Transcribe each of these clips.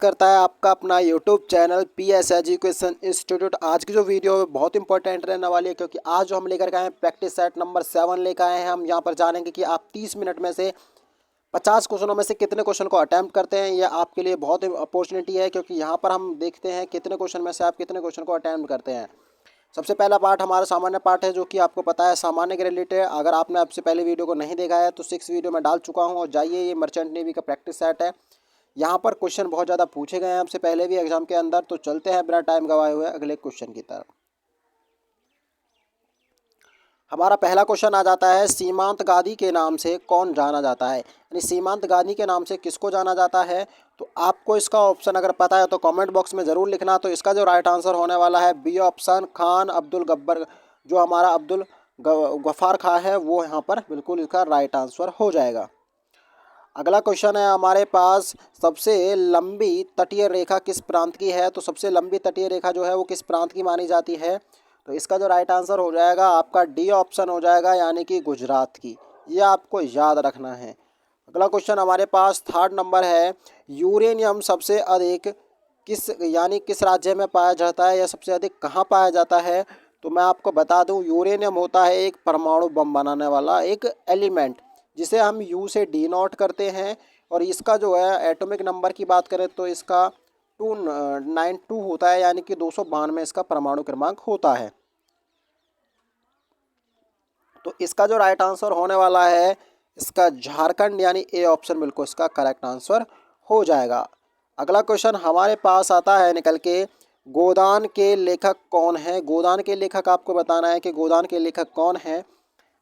करता है आपका अपना YouTube channel PS education institute. आज की जो वीडियो है बहुत इंपॉर्टेंट रहने वाली है, क्योंकि आज जो हम लेकर आए हैं प्रैक्टिस सेट नंबर 7 लेकर आए हैं। हम यहाँ पर जानेंगे कि आप 30 मिनट में से 50 क्वेश्चनों में से कितने क्वेश्चन को अटैम्प्ट करते हैं। यह आपके लिए बहुत अपॉर्चुनिटी है, क्योंकि यहाँ पर हम देखते हैं कितने क्वेश्चन में से आप कितने क्वेश्चन को अटैम्प्ट करते हैं। सबसे पहला पार्ट हमारा सामान्य पार्ट है, जो कि आपको पता है सामान्य के रिलेटेड। अगर आपने आपसे पहले वीडियो को नहीं देखा है तो 6 वीडियो में डाल चुका हूँ, और जाइए, ये मर्चेंट नेवी का प्रैक्टिस सेट है। यहाँ पर क्वेश्चन बहुत ज़्यादा पूछे गए हैं आपसे पहले भी एग्जाम के अंदर। तो चलते हैं बिना टाइम गवाए हुए अगले क्वेश्चन की तरफ। हमारा पहला क्वेश्चन आ जाता है, सीमांत गांधी के नाम से कौन जाना जाता है। यानी सीमांत गांधी के नाम से किसको जाना जाता है। तो आपको इसका ऑप्शन अगर पता है तो कमेंट बॉक्स में ज़रूर लिखना। तो इसका जो राइट आंसर होने वाला है बी ऑप्शन, खान अब्दुल गब्बर। जो हमारा अब्दुल गफ्फार खां है वो यहाँ पर बिल्कुल इसका राइट आंसर हो जाएगा। अगला क्वेश्चन है हमारे पास, सबसे लंबी तटीय रेखा किस प्रांत की है। तो सबसे लंबी तटीय रेखा जो है वो किस प्रांत की मानी जाती है। तो इसका जो राइट आंसर हो जाएगा आपका डी ऑप्शन हो जाएगा, यानी कि गुजरात की। ये आपको याद रखना है। अगला क्वेश्चन हमारे पास थर्ड नंबर है, यूरेनियम सबसे अधिक किस राज्य में पाया जाता है, या सबसे अधिक कहाँ पाया जाता है। तो मैं आपको बता दूं, यूरेनियम होता है एक परमाणु बम बनाने वाला एक एलिमेंट, जिसे हम यू से डिनोट करते हैं। और इसका जो है एटॉमिक नंबर की बात करें तो इसका 292 होता है, यानी कि 292 इसका परमाणु क्रमांक होता है। तो इसका जो राइट आंसर होने वाला है इसका झारखंड, यानी ए ऑप्शन बिल्कुल इसका करेक्ट आंसर हो जाएगा। अगला क्वेश्चन हमारे पास आता है निकल के, गोदान के लेखक कौन है। गोदान के लेखक आपको बताना है कि गोदान के लेखक कौन है।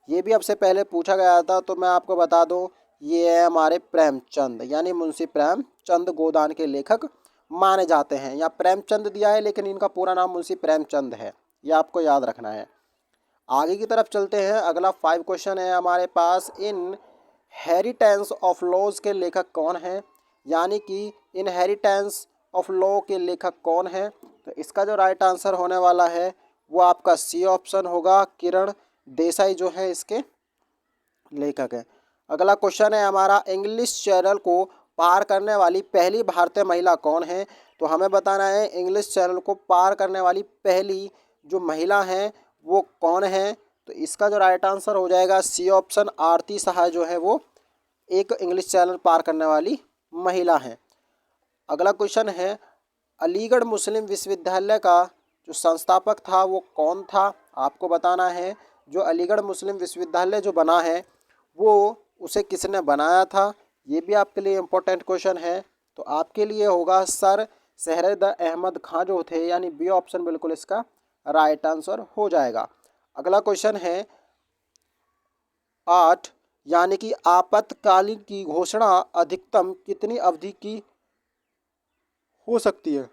ये भी आपसे पहले पूछा गया था, तो मैं आपको बता दूं, ये है हमारे प्रेमचंद, यानी मुंशी प्रेमचंद गोदान के लेखक माने जाते हैं। या प्रेमचंद दिया है लेकिन इनका पूरा नाम मुंशी प्रेमचंद है, ये आपको याद रखना है। आगे की तरफ चलते हैं। अगला 5 क्वेश्चन है हमारे पास, इन हेरिटेंस ऑफ लॉज के लेखक कौन हैं। यानी कि इनहेरिटेंस ऑफ लॉ के लेखक कौन हैं। तो इसका जो राइट आंसर होने वाला है वो आपका सी ऑप्शन होगा, किरण देसाई जो है इसके लेखक हैं। अगला क्वेश्चन है हमारा, इंग्लिश चैनल को पार करने वाली पहली भारतीय महिला कौन है। तो हमें बताना है इंग्लिश चैनल को पार करने वाली पहली जो महिला हैं वो कौन है। तो इसका जो राइट आंसर हो जाएगा सी ऑप्शन, आरती सहाय जो है वो एक इंग्लिश चैनल पार करने वाली महिला है। अगला क्वेश्चन है, अलीगढ़ मुस्लिम विश्वविद्यालय का जो संस्थापक था वो कौन था। आपको बताना है जो अलीगढ़ मुस्लिम विश्वविद्यालय जो बना है वो उसे किसने बनाया था। ये भी आपके लिए इम्पोर्टेंट क्वेश्चन है। तो आपके लिए होगा सर सहरद अहमद खां जो थे, यानी बी ऑप्शन बिल्कुल इसका राइट आंसर हो जाएगा। अगला क्वेश्चन है 8, यानी कि आपातकालीन की घोषणा अधिकतम कितनी अवधि की हो सकती है।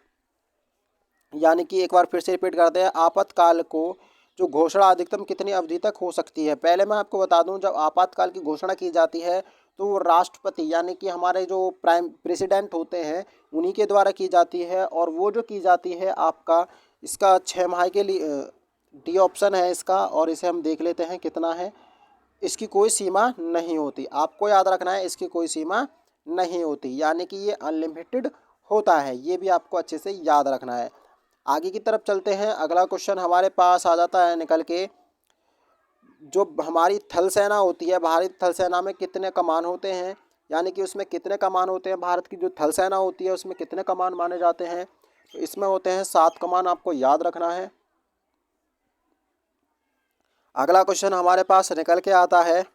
यानी कि एक बार फिर से रिपीट करते हैं, आपातकाल को जो घोषणा अधिकतम कितनी अवधि तक हो सकती है। पहले मैं आपको बता दूं, जब आपातकाल की घोषणा की जाती है तो वो राष्ट्रपति, यानी कि हमारे जो प्राइम प्रेसिडेंट होते हैं उन्हीं के द्वारा की जाती है। और वो जो की जाती है आपका इसका 6 माह के लिए डी ऑप्शन है इसका। और इसे हम देख लेते हैं कितना है। इसकी कोई सीमा नहीं होती, आपको याद रखना है, इसकी कोई सीमा नहीं होती, यानी कि ये अनलिमिटेड होता है। ये भी आपको अच्छे से याद रखना है। आगे की तरफ चलते हैं। अगला क्वेश्चन हमारे पास आ जाता है निकल के, जो हमारी थल सेना होती है, भारतीय थल सेना में कितने कमान होते हैं। यानी कि उसमें कितने कमान होते हैं। भारत की जो थल सेना होती है उसमें कितने कमान माने जाते हैं। तो इसमें होते हैं 7 कमान, आपको याद रखना है। अगला क्वेश्चन हमारे पास निकल के आता है,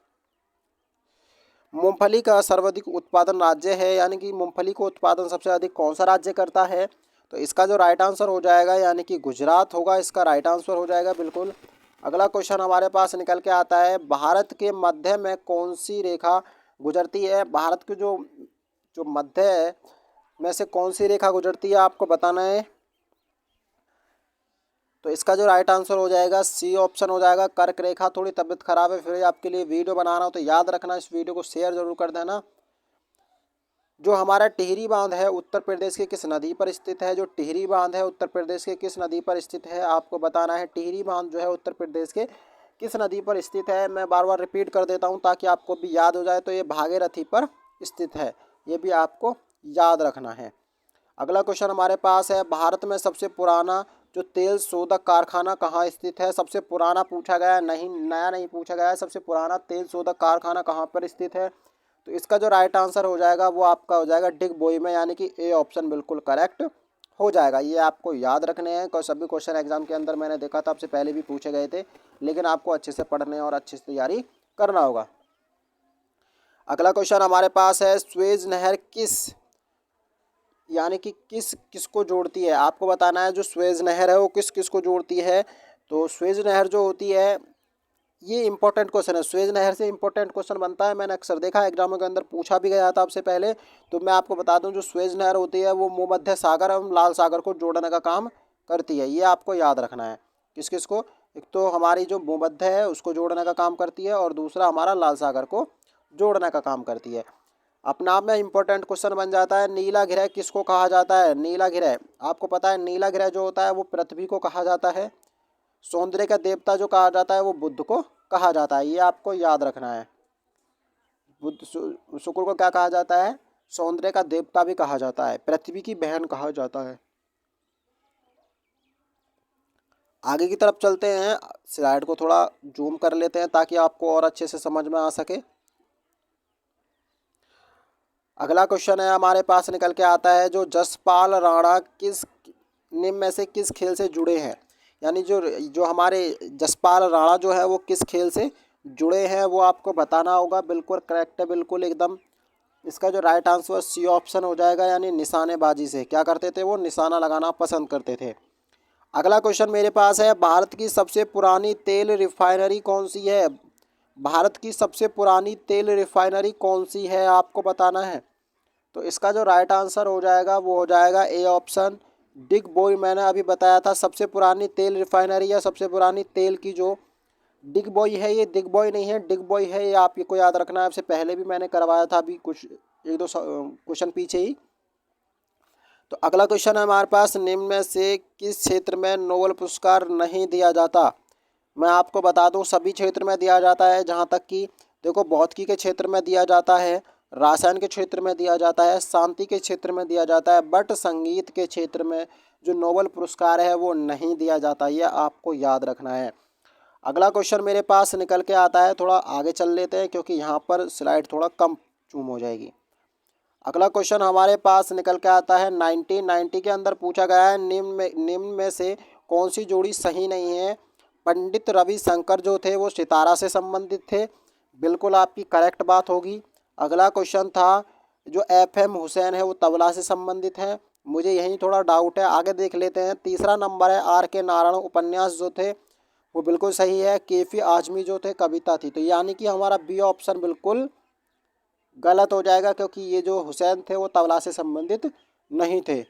मूंगफली का सर्वाधिक उत्पादन राज्य है। यानी कि मूंगफली को उत्पादन सबसे अधिक कौन सा राज्य करता है। तो इसका जो राइट आंसर हो जाएगा यानी कि गुजरात होगा, इसका राइट आंसर हो जाएगा बिल्कुल। अगला क्वेश्चन हमारे पास निकल के आता है, भारत के मध्य में कौन सी रेखा गुजरती है। भारत के जो जो मध्य में से कौन सी रेखा गुजरती है आपको बताना है। तो इसका जो राइट आंसर हो जाएगा सी ऑप्शन हो जाएगा, कर्क रेखा। थोड़ी तबीयत खराब है, फिर आपके लिए वीडियो बना रहा हूँ, तो याद रखना, इस वीडियो को शेयर जरूर कर देना। जो हमारा टिहरी बांध है उत्तर प्रदेश के किस नदी पर स्थित है। जो टिहरी बांध है उत्तर प्रदेश के किस नदी पर स्थित है आपको बताना है। टिहरी बांध जो है उत्तर प्रदेश के किस नदी पर स्थित है। मैं बार बार रिपीट कर देता हूँ ताकि आपको भी याद हो जाए। तो ये भागीरथी पर स्थित है, ये भी आपको याद रखना है। अगला क्वेश्चन हमारे पास है, भारत में सबसे पुराना जो तेल शोधक कारखाना कहाँ स्थित है? सबसे पुराना पूछा गया है, नहीं नया नहीं पूछा गया है, सबसे पुराना तेल शोधक कारखाना कहाँ पर स्थित है? तो इसका जो राइट आंसर हो जाएगा वो आपका हो जाएगा डिगबोई में, यानी कि ए ऑप्शन बिल्कुल करेक्ट हो जाएगा। ये आपको याद रखने हैं, सभी क्वेश्चन एग्जाम के अंदर मैंने देखा था आपसे पहले भी पूछे गए थे, लेकिन आपको अच्छे से पढ़ने और अच्छे से तैयारी करना होगा। अगला क्वेश्चन हमारे पास है, स्वेज नहर यानी कि किस किसको जोड़ती है? आपको बताना है जो स्वेज नहर है वो किस किस को जोड़ती है। तो स्वेज नहर जो होती है, ये इंपॉर्टेंट क्वेश्चन है, स्वेज नहर से इंपॉर्टेंट क्वेश्चन बनता है, मैंने अक्सर देखा है एग्जामों के अंदर पूछा भी गया था आपसे पहले। तो मैं आपको बता दूं, जो स्वेज नहर होती है वो भूमध्य सागर एवं लाल सागर को जोड़ने का काम करती है, ये आपको याद रखना है। किस किस को? एक तो हमारी जो भूमध्य है उसको जोड़ने का काम करती है, और दूसरा हमारा लाल सागर को जोड़ने का काम करती है। अपने आप में इंपॉर्टेंट क्वेश्चन बन जाता है, नीला ग्रह किसको कहा जाता है? नीला ग्रह, आपको पता है नीला ग्रह जो होता है वो पृथ्वी को कहा जाता है। सौंदर्य का देवता जो कहा जाता है वो बुध को कहा जाता है, ये आपको याद रखना है। बुध शुक्र को क्या कहा जाता है? सौंदर्य का देवता भी कहा जाता है, पृथ्वी की बहन कहा जाता है। आगे की तरफ चलते हैं, स्लाइड को थोड़ा जूम कर लेते हैं ताकि आपको और अच्छे से समझ में आ सके। अगला क्वेश्चन है हमारे पास निकल के आता है, जो जसपाल राणा किस निम्न में से किस खेल से जुड़े हैं? यानी जो जो हमारे जसपाल राणा जो है वो किस खेल से जुड़े हैं वो आपको बताना होगा। बिल्कुल करेक्ट है, बिल्कुल एकदम। इसका जो राइट आंसर सी ऑप्शन हो जाएगा, यानी निशानेबाजी से क्या करते थे वो? निशाना लगाना पसंद करते थे। अगला क्वेश्चन मेरे पास है, भारत की सबसे पुरानी तेल रिफाइनरी कौन सी है? भारत की सबसे पुरानी तेल रिफाइनरी कौन सी है आपको बताना है। तो इसका जो राइट आंसर हो जाएगा वो हो जाएगा ए ऑप्शन डिगबोई। मैंने अभी बताया था सबसे पुरानी तेल रिफाइनरी या सबसे पुरानी तेल की जो डिगबोई है, ये दिगबोई नहीं है, डिगबोई है, ये आपको याद रखना है। आपसे पहले भी मैंने करवाया था अभी कुछ एक दो क्वेश्चन पीछे ही। तो अगला क्वेश्चन है हमारे पास, निम्न में से किस क्षेत्र में नोबेल पुरस्कार नहीं दिया जाता? मैं आपको बता दूं सभी क्षेत्र में दिया जाता है, जहां तक कि देखो भौतिकी के क्षेत्र में दिया जाता है, रसायन के क्षेत्र में दिया जाता है, शांति के क्षेत्र में दिया जाता है, बट संगीत के क्षेत्र में जो नोबेल पुरस्कार है वो नहीं दिया जाता, ये आपको याद रखना है। अगला क्वेश्चन मेरे पास निकल के आता है, थोड़ा आगे चल लेते हैं क्योंकि यहाँ पर स्लाइड थोड़ा कम जूम हो जाएगी। अगला क्वेश्चन हमारे पास निकल के आता है 1990 के अंदर पूछा गया है, निम्न में से कौन सी जोड़ी सही नहीं है? पंडित रविशंकर जो थे वो सितारा से संबंधित थे, बिल्कुल आपकी करेक्ट बात होगी। अगला क्वेश्चन था, जो FM हुसैन है वो तबला से संबंधित है, मुझे यहीं थोड़ा डाउट है, आगे देख लेते हैं। तीसरा नंबर है RK नारायण उपन्यास जो थे वो बिल्कुल सही है। KP आजमी जो थे कविता थी, तो यानी कि हमारा बी ऑप्शन बिल्कुल गलत हो जाएगा, क्योंकि ये जो हुसैन थे वो तबला से संबंधित नहीं थे।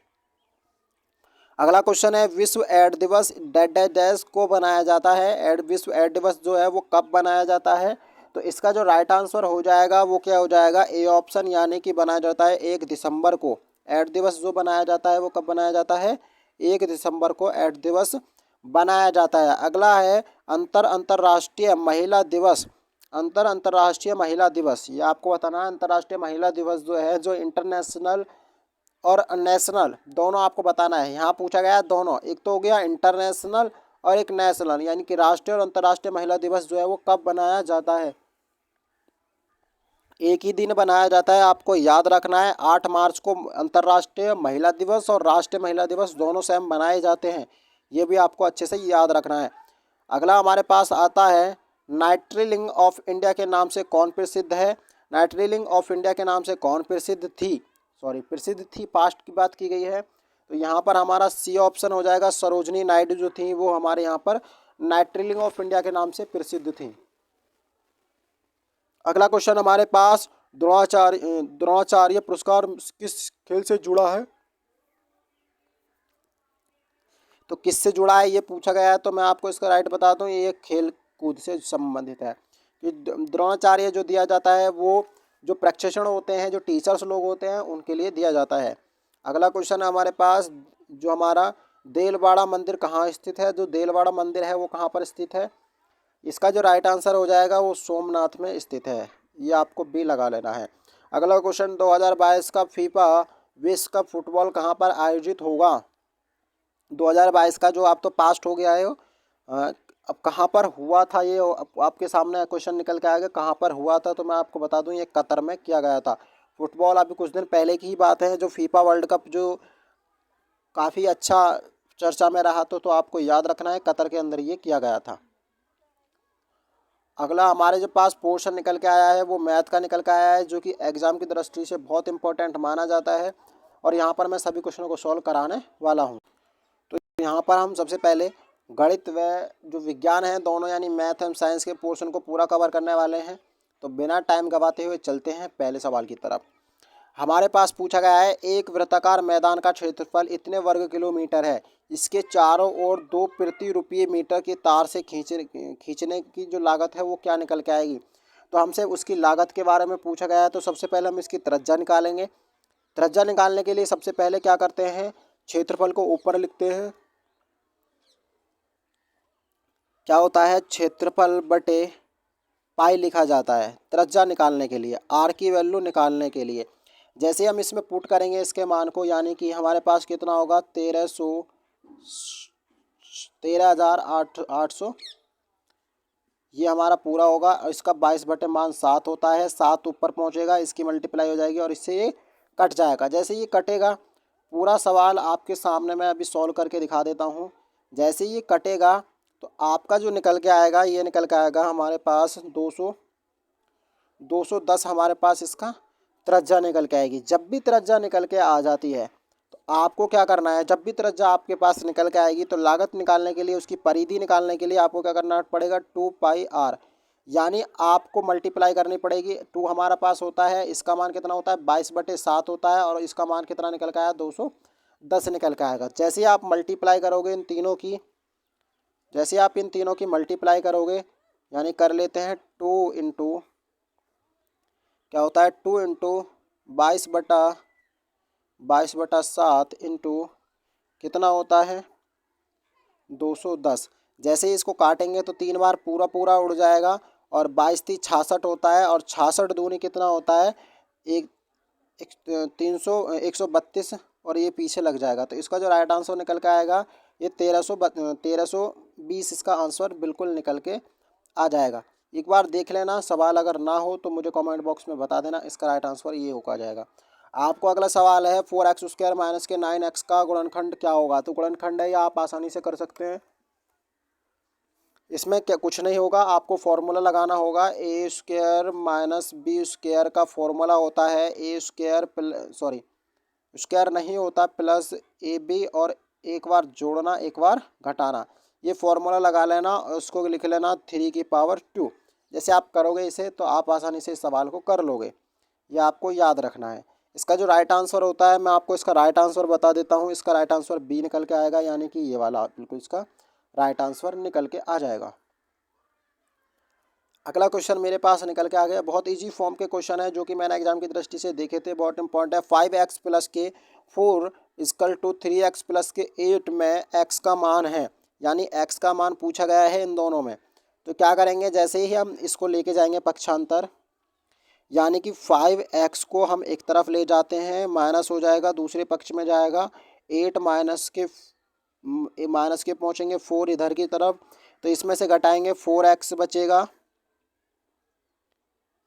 अगला क्वेश्चन है, विश्व एड दिवस डेड डैश को बनाया जाता है? विश्व एड दिवस जो है वो कब बनाया जाता है? तो इसका जो राइट आंसर हो जाएगा वो क्या हो जाएगा? ए ऑप्शन, यानी कि बनाया जाता है 1 दिसंबर को। एड दिवस जो बनाया जाता है वो कब बनाया जाता है? 1 दिसंबर को एड दिवस बनाया जाता है। अगला है, अंतर्राष्ट्रीय महिला दिवस। अंतर्राष्ट्रीय महिला दिवस, ये आपको बताना है। अंतर्राष्ट्रीय महिला दिवस जो है, जो इंटरनेशनल और नेशनल दोनों आपको बताना है। यहाँ पूछा गया है दोनों, एक तो हो गया इंटरनेशनल और एक नेशनल, यानी कि राष्ट्रीय और अंतर्राष्ट्रीय महिला दिवस जो है वो कब बनाया जाता है? एक ही दिन बनाया जाता है, आपको याद रखना है। 8 मार्च को अंतर्राष्ट्रीय महिला दिवस और राष्ट्रीय महिला दिवस दोनों सेम बनाए जाते हैं, ये भी आपको अच्छे से याद रखना है। अगला हमारे पास आता है, नाइट्रिलिंग ऑफ इंडिया के नाम से कौन प्रसिद्ध है? नाइट्रिलिंग ऑफ इंडिया के नाम से कौन प्रसिद्ध थी? प्रसिद्ध थी, पास्ट की बात की गई है। तो यहाँ पर हमारा सी ऑप्शन हो जाएगा, सरोजनी नायडू जो थी वो हमारे यहाँ पर नाइट्रिलिंग ऑफ इंडिया के नाम से प्रसिद्ध थी। अगला क्वेश्चन हमारे पास, द्रोणाचार्य पुरस्कार किस खेल से जुड़ा है? तो किससे जुड़ा है ये पूछा गया है, तो मैं आपको इसका राइट बता दूं, ये खेल कूद से संबंधित है। कि द्रोणाचार्य जो दिया जाता है वो जो प्रशिक्षण होते हैं, जो टीचर्स लोग होते हैं उनके लिए दिया जाता है। अगला क्वेश्चन है हमारे पास, जो हमारा देलवाड़ा मंदिर कहाँ स्थित है? जो देलवाड़ा मंदिर है वो कहाँ पर स्थित है? इसका जो राइट आंसर हो जाएगा वो सोमनाथ में स्थित है, ये आपको बी लगा लेना है। अगला क्वेश्चन, 2022 का फीफा विश्व कप फुटबॉल कहाँ पर आयोजित होगा? 2022 का जो आप तो पास्ट हो गया है अब कहाँ पर हुआ था ये आपके सामने क्वेश्चन निकल के आएगा कहाँ पर हुआ था। तो मैं आपको बता दूं ये कतर में किया गया था फुटबॉल। अभी कुछ दिन पहले की ही बात है, जो फीफा वर्ल्ड कप जो काफ़ी अच्छा चर्चा में रहा, तो आपको याद रखना है कतर के अंदर ये किया गया था। अगला हमारे जो पास पोर्शन निकल के आया है वो मैथ का निकल के आया है, जो कि एग्ज़ाम की दृष्टि से बहुत इंपॉर्टेंट माना जाता है और यहाँ पर मैं सभी क्वेश्चनों को सॉल्व कराने वाला हूँ। तो यहाँ पर हम सबसे पहले गणित व जो विज्ञान है दोनों यानी मैथ एंड साइंस के पोर्शन को पूरा कवर करने वाले हैं। तो बिना टाइम गवाते हुए चलते हैं पहले सवाल की तरफ। हमारे पास पूछा गया है एक वृत्ताकार मैदान का क्षेत्रफल इतने वर्ग किलोमीटर है, इसके चारों ओर 2 प्रति रुपये मीटर की तार से खींचने की जो लागत है वो क्या निकल के आएगी। तो हमसे उसकी लागत के बारे में पूछा गया है। तो सबसे पहले हम इसकी त्रिज्या निकालेंगे। त्रिज्या निकालने के लिए सबसे पहले क्या करते हैं, क्षेत्रफल को ऊपर लिखते हैं। क्या होता है, क्षेत्रफल बटे पाई लिखा जाता है त्रिज्या निकालने के लिए, आर की वैल्यू निकालने के लिए। जैसे हम इसमें पुट करेंगे इसके मान को, यानी कि हमारे पास कितना होगा 13,800 ये हमारा पूरा होगा। और इसका 22 बटे मान 7 होता है, 7 ऊपर पहुंचेगा, इसकी मल्टीप्लाई हो जाएगी और इससे ये कट जाएगा। जैसे ये कटेगा पूरा सवाल आपके सामने मैं अभी सॉल्व करके दिखा देता हूँ। जैसे ये कटेगा तो आपका जो निकल के आएगा ये निकल के आएगा हमारे पास 210 हमारे पास इसका त्रिज्या निकल के आएगी। जब भी त्रिज्या निकल के आ जाती है तो आपको क्या करना है, जब भी त्रिज्या आपके पास निकल के आएगी तो लागत निकालने के लिए, उसकी परिधि निकालने के लिए आपको क्या करना पड़ेगा 2 पाई आर, यानी आपको मल्टीप्लाई करनी पड़ेगी। 2 हमारा पास होता है, इसका मान कितना होता है 22 बटे 7 होता है और इसका मान कितना निकल के आया 210 निकल के आएगा। जैसे आप मल्टीप्लाई करोगे इन तीनों की, जैसे आप इन तीनों की मल्टीप्लाई करोगे, यानी कर लेते हैं 2 इंटू क्या होता है 2 इंटू 22/7 इंटू कितना होता है 210। जैसे ही इसको काटेंगे तो 3 बार पूरा पूरा उड़ जाएगा और 22 3 66 होता है और 66 दूनी कितना होता है एक 132 और ये पीछे लग जाएगा। तो इसका जो राइट आंसर निकल के आएगा ये 1320 इसका आंसर बिल्कुल निकल के आ जाएगा। एक बार देख लेना, सवाल अगर ना हो तो मुझे कमेंट बॉक्स में बता देना, इसका राइट आंसर ये होगा जाएगा। आपको अगला सवाल है 4x² माइनस के 9x का गुणनखंड क्या होगा। तो गुणनखंड है, या आप आसानी से कर सकते हैं। इसमें क्या कुछ नहीं होगा, आपको फॉर्मूला लगाना होगा a² माइनस b² का फॉर्मूला होता है a², स्क्वायर नहीं होता, प्लस AB और एक बार जोड़ना एक बार घटाना, ये फॉर्मूला लगा लेना और उसको लिख लेना 3⁻²। जैसे आप करोगे इसे तो आप आसानी से इस सवाल को कर लोगे, ये आपको याद रखना है। इसका जो राइट आंसर होता है मैं आपको इसका राइट आंसर बता देता हूँ। इसका राइट आंसर B निकल के आएगा, यानी कि ये वाला बिल्कुल इसका राइट आंसर निकल के आ जाएगा। अगला क्वेश्चन मेरे पास निकल के आ गया, बहुत इजी फॉर्म के क्वेश्चन है जो कि मैंने एग्जाम की दृष्टि से देखे थे, बहुत इंपॉर्टेंट है। 5x प्लस के 4 इक्वल टू 3x प्लस के 8 में x का मान है, यानी x का मान पूछा गया है इन दोनों में। तो क्या करेंगे, जैसे ही हम इसको लेके जाएंगे पक्षांतर, यानी कि 5x को हम एक तरफ ले जाते हैं, माइनस हो जाएगा, दूसरे पक्ष में जाएगा 8 माइनस के पहुँचेंगे 4 इधर की तरफ, तो इसमें से घटाएंगे 4x बचेगा,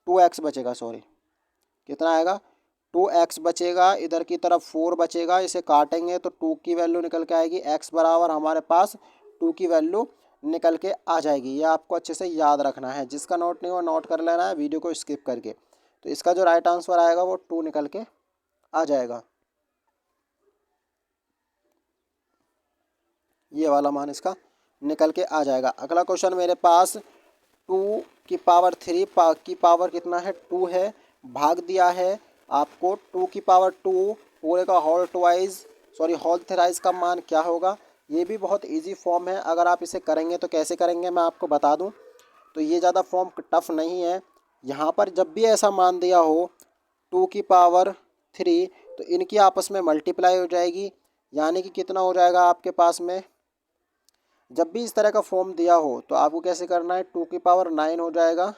2x बचेगा, सॉरी कितना आएगा 2x बचेगा, इधर की तरफ 4 बचेगा, इसे काटेंगे तो 2 की वैल्यू निकल के आएगी, x बराबर हमारे पास 2 की वैल्यू निकल के आ जाएगी। ये आपको अच्छे से याद रखना है, जिसका नोट नहीं वो नोट कर लेना है वीडियो को स्किप करके। तो इसका जो राइट आंसर आएगा वो 2 निकल के आ जाएगा, ये वाला मान इसका निकल के आ जाएगा। अगला क्वेश्चन मेरे पास 2 की पावर 3 की पावर कितना है 2 है, भाग दिया है आपको 2 की पावर 2 पूरे का होल थ्राइस का मान क्या होगा। ये भी बहुत इजी फॉर्म है, अगर आप इसे करेंगे तो कैसे करेंगे मैं आपको बता दूं। तो ये ज़्यादा फॉर्म टफ नहीं है। यहाँ पर जब भी ऐसा मान दिया हो 2 की पावर 3 तो इनकी आपस में मल्टीप्लाई हो जाएगी, यानी कि कितना हो जाएगा आपके पास में, जब भी इस तरह का फॉर्म दिया हो तो आपको कैसे करना है 2 की पावर 9 हो जाएगा।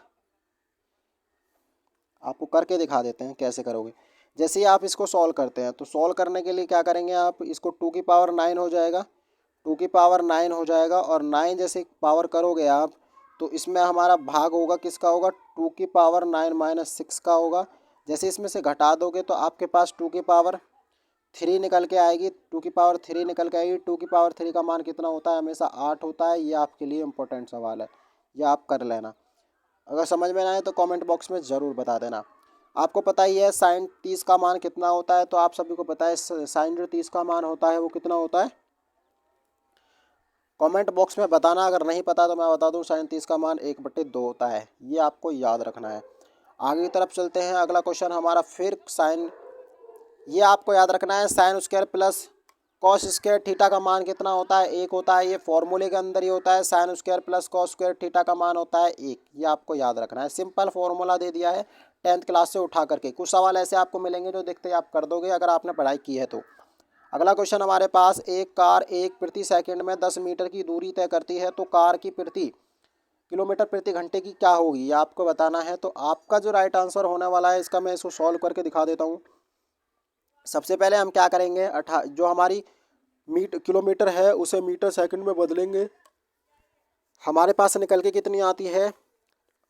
आपको करके दिखा देते हैं कैसे करोगे। जैसे ही आप इसको सॉल्व करते हैं तो सॉल्व करने के लिए क्या करेंगे आप, इसको 2 की पावर 9 हो जाएगा, 2 की पावर 9 हो जाएगा, और 9 जैसे पावर करोगे आप तो इसमें हमारा भाग होगा किसका होगा, 2 की पावर 9 माइनस 6 का होगा। जैसे इसमें से घटा दोगे तो आपके पास 2 की पावर 3 निकल के आएगी, 2 की पावर 3 निकल के आएगी। 2 की पावर 3 का मान कितना होता है, हमेशा 8 होता है। ये आपके लिए इम्पोर्टेंट सवाल है, ये आप कर लेना। अगर समझ में ना आए तो कमेंट बॉक्स में ज़रूर बता देना। आपको पता ही है साइन 30 का मान कितना होता है, तो आप सभी को पता है साइन जो 30 का मान होता है वो कितना होता है, कमेंट बॉक्स में बताना। अगर नहीं पता तो मैं बता दूं, साइन 30 का मान 1/2 होता है, ये आपको याद रखना है। आगे की तरफ चलते हैं, अगला क्वेश्चन हमारा फिर साइन, ये आपको याद रखना है, sine square plus cos square theta का मान कितना होता है, 1 होता है। ये फॉर्मूले के अंदर ही होता है, sine square plus cos square theta का मान होता है 1, ये आपको याद रखना है। सिंपल फॉर्मूला दे दिया है 10th क्लास से उठा करके। कुछ सवाल ऐसे आपको मिलेंगे जो देखते ही आप कर दोगे अगर आपने पढ़ाई की है तो। अगला क्वेश्चन हमारे पास, एक कार 1 प्रति सेकंड में 10 मीटर की दूरी तय करती है, तो कार की प्रति किलोमीटर प्रति घंटे की क्या होगी, ये आपको बताना है। तो आपका जो राइट आंसर होने वाला है इसका, मैं इसको सॉल्व करके दिखा देता हूँ। सबसे पहले हम क्या करेंगे, जो हमारी किलोमीटर है उसे मीटर सेकंड में बदलेंगे। हमारे पास निकल के कितनी आती है,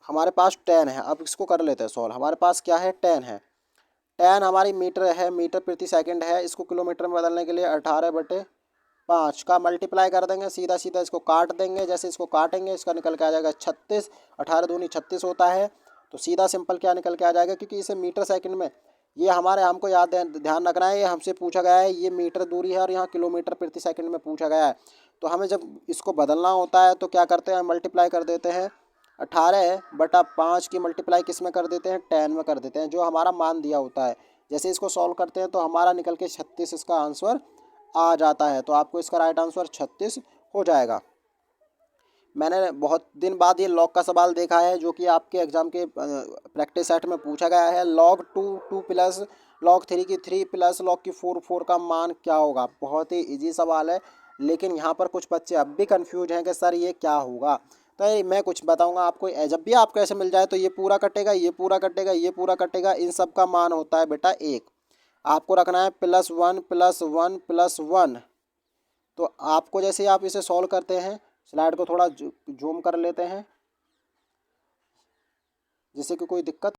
हमारे पास 10 है। अब इसको कर लेते हैं सॉल्व। हमारे पास क्या है, 10 है। 10 हमारी मीटर है, मीटर प्रति सेकंड है। इसको किलोमीटर में बदलने के लिए 18/5 का मल्टीप्लाई कर देंगे, सीधा सीधा इसको काट देंगे। जैसे इसको काटेंगे इसका निकल के आ जाएगा 36, 18 दूनी 36 होता है। तो सीधा सिंपल क्या निकल के आ जाएगा, क्योंकि इसे मीटर सेकंड में, ये हमारे हमको ध्यान रखना है, ये हमसे पूछा गया है, ये मीटर दूरी है और यहाँ किलोमीटर प्रति सेकंड में पूछा गया है। तो हमें जब इसको बदलना होता है तो क्या करते हैं, मल्टीप्लाई कर देते हैं। 18/5 की मल्टीप्लाई किस में कर देते हैं, 10 में कर देते हैं, जो हमारा मान दिया होता है। जैसे इसको सॉल्व करते हैं तो हमारा निकल के 36 इसका आंसर आ जाता है। तो आपको इसका राइट आंसर 36 हो जाएगा। मैंने बहुत दिन बाद ये लॉग का सवाल देखा है, जो कि आपके एग्जाम के प्रैक्टिस सेट में पूछा गया है। log 2 2 प्लस log 3 की 3 प्लस log की 4 4 का मान क्या होगा। बहुत ही इजी सवाल है, लेकिन यहाँ पर कुछ बच्चे अब भी कंफ्यूज हैं कि सर ये क्या होगा। तो ये मैं कुछ बताऊंगा आपको। जब भी आपको ऐसे मिल जाए तो ये पूरा कटेगा, ये पूरा कटेगा, ये पूरा कटेगा, इन सब का मान होता है बेटा 1। आपको रखना है +1 +1 +1। तो आपको जैसे आप इसे सॉल्व करते हैं, स्लाइड को थोड़ा जूम कर लेते हैं जिससे कि कोई दिक्कत,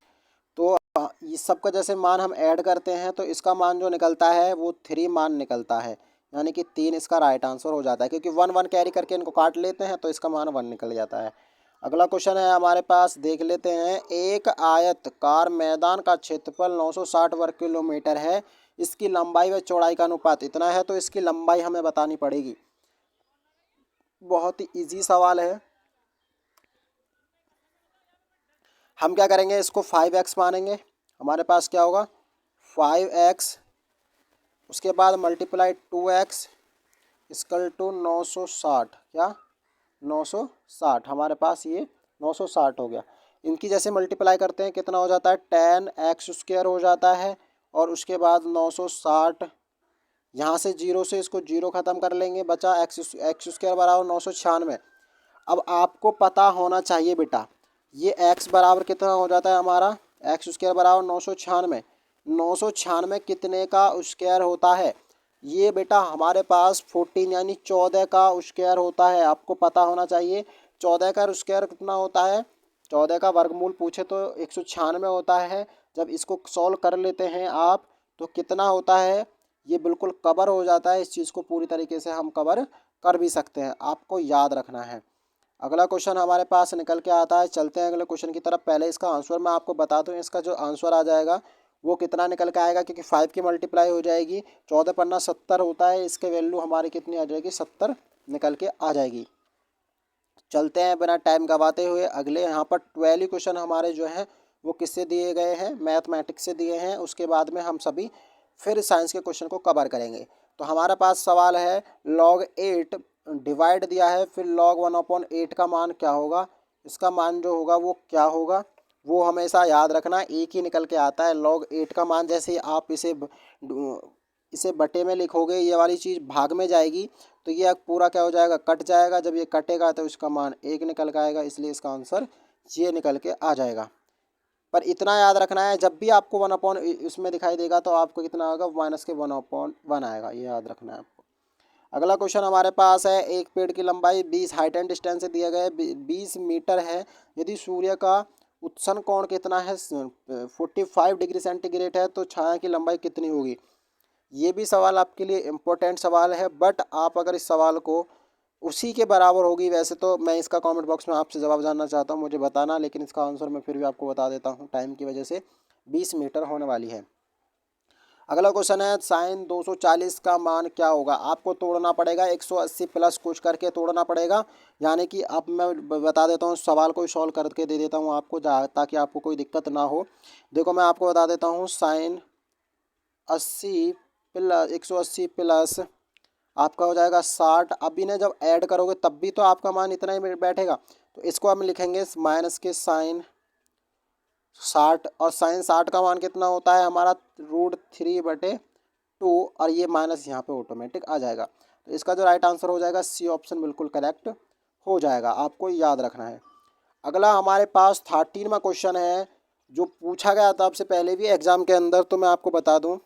तो इस सब का जैसे मान हम ऐड करते हैं तो इसका मान जो निकलता है वो 3 मान निकलता है, यानी कि 3 इसका राइट आंसर हो जाता है। क्योंकि 1 1 कैरी करके इनको काट लेते हैं तो इसका मान 1 निकल जाता है। अगला क्वेश्चन है हमारे पास, देख लेते हैं। एक आयतकार मैदान का क्षेत्रफल 960 वर्ग किलोमीटर है, इसकी लंबाई व चौड़ाई का अनुपात इतना है, तो इसकी लंबाई हमें बतानी पड़ेगी। बहुत ही इजी सवाल है। हम क्या करेंगे, इसको 5x मानेंगे। हमारे पास क्या होगा, 5x, उसके बाद मल्टीप्लाई 2x इक्वल टू 960, क्या 960, हमारे पास ये 960 हो गया। इनकी जैसे मल्टीप्लाई करते हैं कितना हो जाता है, 10x² हो जाता है, और उसके बाद 960, यहाँ से 0 से इसको 0 ख़त्म कर लेंगे, बचा x² बराबर 996। अब आपको पता होना चाहिए बेटा, ये x बराबर कितना हो जाता है हमारा, x² बराबर 996। 996 कितने का स्क्वायर होता है, ये बेटा हमारे पास 14 यानी 14 का स्क्वायर होता है। आपको पता होना चाहिए 14 का स्क्वायर कितना होता है। 14 का वर्गमूल पूछे तो 196 होता है। जब इसको सॉल्व कर लेते हैं आप तो कितना होता है, ये बिल्कुल कवर हो जाता है। इस चीज़ को पूरी तरीके से हम कवर कर भी सकते हैं, आपको याद रखना है। अगला क्वेश्चन हमारे पास निकल के आता है, चलते हैं अगले क्वेश्चन की तरफ। पहले इसका आंसर मैं आपको बता दूं, इसका जो आंसर आ जाएगा वो कितना निकल के आएगा, क्योंकि 5 की मल्टीप्लाई हो जाएगी। 14 पन्ना 70 होता है, इसके वैल्यू हमारी कितनी आ जाएगी, 70 निकल के आ जाएगी। चलते हैं बिना टाइम गवाते हुए अगले। यहाँ पर 12 क्वेश्चन हमारे जो हैं वो किससे दिए गए हैं, मैथमेटिक्स से दिए हैं। उसके बाद में हम सभी फिर साइंस के क्वेश्चन को कवर करेंगे। तो हमारे पास सवाल है, log 8 डिवाइड दिया है, फिर log 1/8 का मान क्या होगा। इसका मान जो होगा वो क्या होगा, वो हमेशा याद रखना, एक ही निकल के आता है। log 8 का मान जैसे ही आप इसे बटे में लिखोगे, ये वाली चीज़ भाग में जाएगी तो ये पूरा क्या हो जाएगा, कट जाएगा। जब ये कटेगा तो इसका मान 1 निकल के आएगा, इसलिए इसका आंसर ये निकल के आ जाएगा। पर इतना याद रखना है, जब भी आपको 1 इसमें दिखाई देगा तो आपको कितना आएगा, माइनस के 1/1 आएगा, ये याद रखना है आपको। अगला क्वेश्चन हमारे पास है, एक पेड़ की लंबाई 20 हाइट एंड डिस्टेंस से दिया गया है 20 मीटर है। यदि सूर्य का उत्सन कोण कितना है 45 डिग्री सेंटीग्रेड है, तो छाया की लंबाई कितनी होगी। ये भी सवाल आपके लिए इम्पोर्टेंट सवाल है, बट आप अगर इस सवाल को उसी के बराबर होगी, वैसे तो मैं इसका कमेंट बॉक्स में आपसे जवाब जानना चाहता हूँ, मुझे बताना, लेकिन इसका आंसर मैं फिर भी आपको बता देता हूँ टाइम की वजह से, 20 मीटर होने वाली है। अगला क्वेश्चन है, साइन 240 का मान क्या होगा। आपको तोड़ना पड़ेगा, 180 प्लस कुछ करके तोड़ना पड़ेगा, यानी कि अब मैं बता देता हूँ, सवाल को सॉल्व करके दे देता हूँ आपको, ताकि आपको कोई दिक्कत ना हो। देखो मैं आपको बता देता हूँ, साइन 80 प्लस 180 प्लस आपका हो जाएगा 60। अब इन्हें जब ऐड करोगे तब भी तो आपका मान इतना ही बैठेगा, तो इसको हम लिखेंगे माइनस के साइन 60, और साइन 60 का मान कितना होता है हमारा √3/2, और ये माइनस यहाँ पे ऑटोमेटिक आ जाएगा। तो इसका जो राइट आंसर हो जाएगा सी ऑप्शन बिल्कुल करेक्ट हो जाएगा, आपको याद रखना है। अगला हमारे पास 13वां क्वेश्चन है, जो पूछा गया था आपसे पहले भी एग्जाम के अंदर, तो मैं आपको बता दूं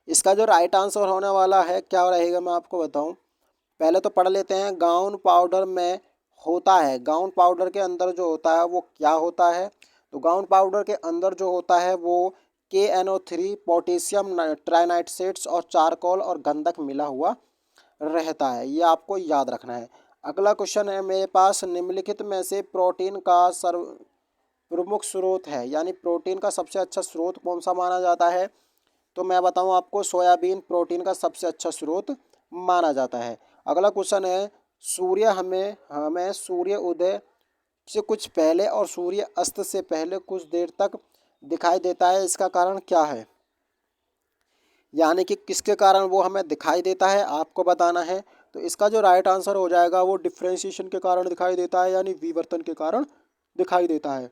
इसका जो राइट आंसर होने वाला है क्या रहेगा, मैं आपको बताऊं। पहले तो पढ़ लेते हैं, गाउन पाउडर में होता है, गाउन पाउडर के अंदर जो होता है वो क्या होता है। तो गाउन पाउडर के अंदर जो होता है वो KNO3, पोटेशियम ट्राइनाइट्रेट्स और चारकोल और गंधक मिला हुआ रहता है, ये आपको याद रखना है। अगला क्वेश्चन है मेरे पास, निम्नलिखित में से प्रोटीन का सर्व प्रमुख स्रोत है, यानी प्रोटीन का सबसे अच्छा स्रोत कौन सा माना जाता है। तो मैं बताऊं आपको, सोयाबीन प्रोटीन का सबसे अच्छा स्रोत माना जाता है। अगला क्वेश्चन है, सूर्य हमें हमें सूर्य उदय से कुछ पहले और सूर्य अस्त से पहले कुछ देर तक दिखाई देता है, इसका कारण क्या है। यानी कि किसके कारण वो हमें दिखाई देता है, आपको बताना है। तो इसका जो राइट आंसर हो जाएगा वो डिफ्रेंशिएशन के कारण दिखाई देता है, यानी विवर्तन के कारण दिखाई देता है।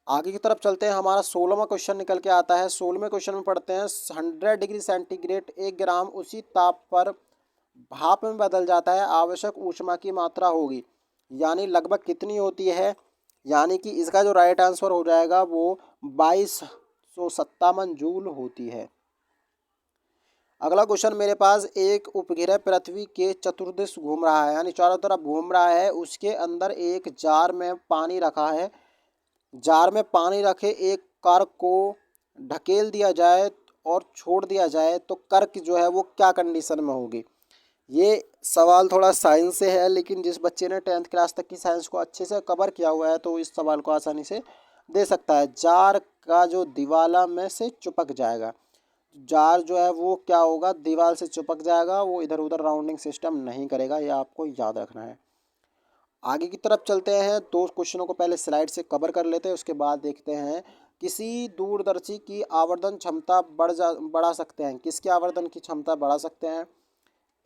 आगे की तरफ चलते हैं, हमारा 16वां क्वेश्चन निकल के आता है। 16वें क्वेश्चन में पढ़ते हैं, 100 डिग्री सेंटीग्रेड 1 ग्राम उसी ताप पर भाप में बदल जाता है, आवश्यक ऊष्मा की मात्रा होगी, यानी लगभग कितनी होती है। यानी कि इसका जो राइट आंसर हो जाएगा वो 2257 जूल होती है। अगला क्वेश्चन मेरे पास, एक उपग्रह पृथ्वी के चतुर्दिश घूम रहा है, यानी चारों तरफ घूम रहा है, उसके अंदर एक जार में पानी रखा है, जार में पानी रखे एक कर्क को ढकेल दिया जाए और छोड़ दिया जाए, तो कर्क जो है वो क्या कंडीशन में होगी। ये सवाल थोड़ा साइंस से है, लेकिन जिस बच्चे ने 10th क्लास तक की साइंस को अच्छे से कवर किया हुआ है तो इस सवाल को आसानी से दे सकता है। जार का जो दीवाला में से चिपक जाएगा, जार जो है वो क्या होगा, दीवार से चिपक जाएगा, वो इधर उधर राउंडिंग सिस्टम नहीं करेगा, ये आपको याद रखना है। आगे की तरफ चलते हैं, दो क्वेश्चनों को पहले स्लाइड से कवर कर लेते हैं, उसके बाद देखते हैं। किसी दूरदर्शी की आवर्धन क्षमता बढ़ा सकते हैं, किसकी आवर्धन की क्षमता बढ़ा सकते हैं,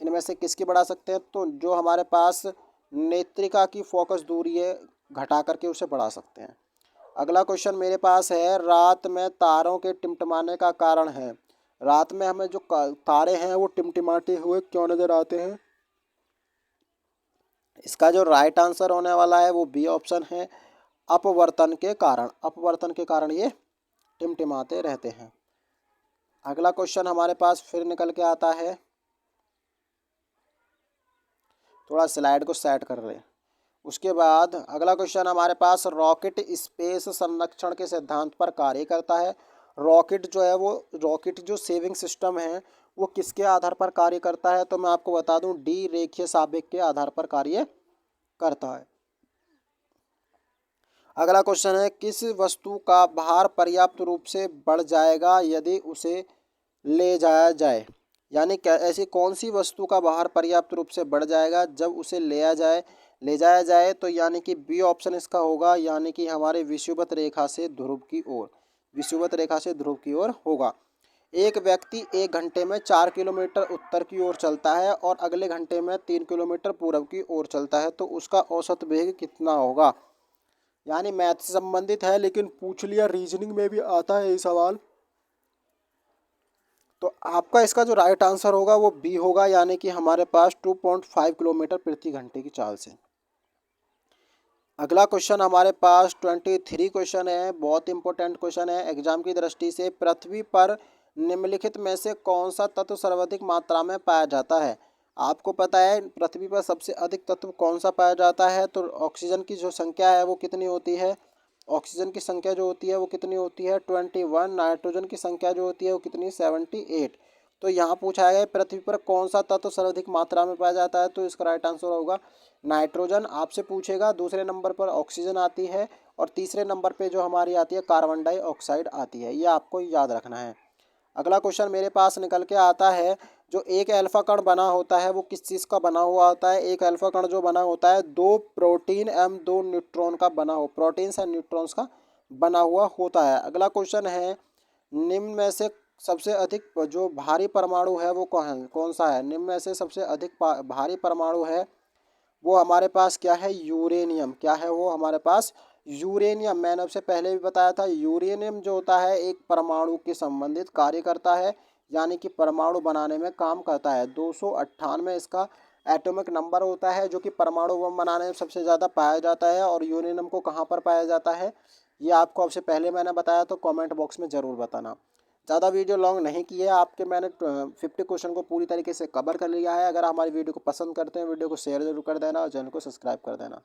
इनमें से किसकी बढ़ा सकते हैं। तो जो हमारे पास नेत्रिका की फोकस दूरी है, घटा करके उसे बढ़ा सकते हैं। अगला क्वेश्चन मेरे पास है, रात में तारों के टिमटिमाने का कारण है। रात में हमें जो तारे हैं वो टिमटिमाते हुए क्यों नजर आते हैं। इसका जो राइट आंसर होने वाला है वो बी ऑप्शन है, अपवर्तन के कारण, अपवर्तन के कारण ये टिमटिमाते रहते हैं। अगला क्वेश्चन हमारे पास फिर निकल के आता है, थोड़ा स्लाइड को सेट कर रहे हैं। उसके बाद अगला क्वेश्चन हमारे पास, रॉकेट स्पेस संरक्षण के सिद्धांत पर कार्य करता है। रॉकेट जो है वो, रॉकेट जो सेविंग सिस्टम है वो किसके आधार पर कार्य करता है। तो मैं आपको बता दूं, डी रेखीय सापेक्ष के आधार पर कार्य करता है। अगला क्वेश्चन है, किस वस्तु का भार पर्याप्त रूप से बढ़ जाएगा यदि उसे ले जाया जाए। यानी क्या, ऐसी कौन सी वस्तु का भार पर्याप्त रूप से बढ़ जाएगा जब उसे ले जाया जाए। तो यानी कि बी ऑप्शन इसका होगा, यानी कि हमारे विषुवत रेखा से ध्रुव की ओर, विषुवत रेखा से ध्रुव की ओर होगा। एक व्यक्ति 1 घंटे में 4 किलोमीटर उत्तर की ओर चलता है और अगले घंटे में 3 किलोमीटर पूर्व की ओर चलता है, तो उसका औसत वेग कितना होगा। यानी मैथ से संबंधित है, लेकिन पूछ लिया, रीजनिंग में भी आता है ये सवाल। तो आपका इसका जो राइट आंसर होगा वो बी होगा, यानी कि हमारे पास 2.5 किलोमीटर प्रति घंटे की चाल से। अगला क्वेश्चन हमारे पास 23 क्वेश्चन है, बहुत इंपॉर्टेंट क्वेश्चन है एग्जाम की दृष्टि से। पृथ्वी पर निम्नलिखित में से कौन सा तत्व सर्वाधिक मात्रा में पाया जाता है? आपको पता है पृथ्वी पर सबसे अधिक तत्व कौन सा पाया जाता है? तो ऑक्सीजन की जो संख्या है वो कितनी होती है? ऑक्सीजन की संख्या जो होती है वो कितनी होती है? 21। नाइट्रोजन की संख्या जो होती है वो कितनी? 78। तो यहाँ पूछा है पृथ्वी पर कौन सा तत्व सर्वाधिक मात्रा में पाया जाता है, तो इसका राइट आंसर होगा नाइट्रोजन। आपसे पूछेगा दूसरे नंबर पर ऑक्सीजन आती है और तीसरे नंबर पे जो हमारी आती है कार्बन डाइऑक्साइड आती है, ये आपको याद रखना है। अगला क्वेश्चन मेरे पास निकल के आता है, जो एक अल्फा कण बना होता है वो किस चीज़ का बना हुआ होता है? एक अल्फा कण जो बना होता है दो प्रोटीन एवं दो न्यूट्रॉन का बना हो, प्रोटीन्स एंड न्यूट्रॉन्स का बना हुआ होता है। अगला क्वेश्चन है, निम्न में से सबसे अधिक जो भारी परमाणु है वो कौन सा है? निम्न में से सबसे अधिक भारी परमाणु है वो हमारे पास क्या है? यूरेनियम। क्या है वो हमारे पास? यूरेनियम। मैंने आपसे पहले भी बताया था यूरेनियम जो होता है एक परमाणु के संबंधित कार्य करता है, यानी कि परमाणु बनाने में काम करता है। 298 इसका एटॉमिक नंबर होता है, जो कि परमाणु बम बनाने में सबसे ज़्यादा पाया जाता है। और यूरेनियम को कहाँ पर पाया जाता है ये आपको आपसे पहले मैंने बताया, तो कमेंट बॉक्स में ज़रूर बताना। ज़्यादा वीडियो लॉन्ग नहीं की है, आपके मैंने 50 क्वेश्चन को पूरी तरीके से कवर कर लिया है। अगर हमारी वीडियो को पसंद करते हैं वीडियो को शेयर जरूर कर देना और चैनल को सब्सक्राइब कर देना।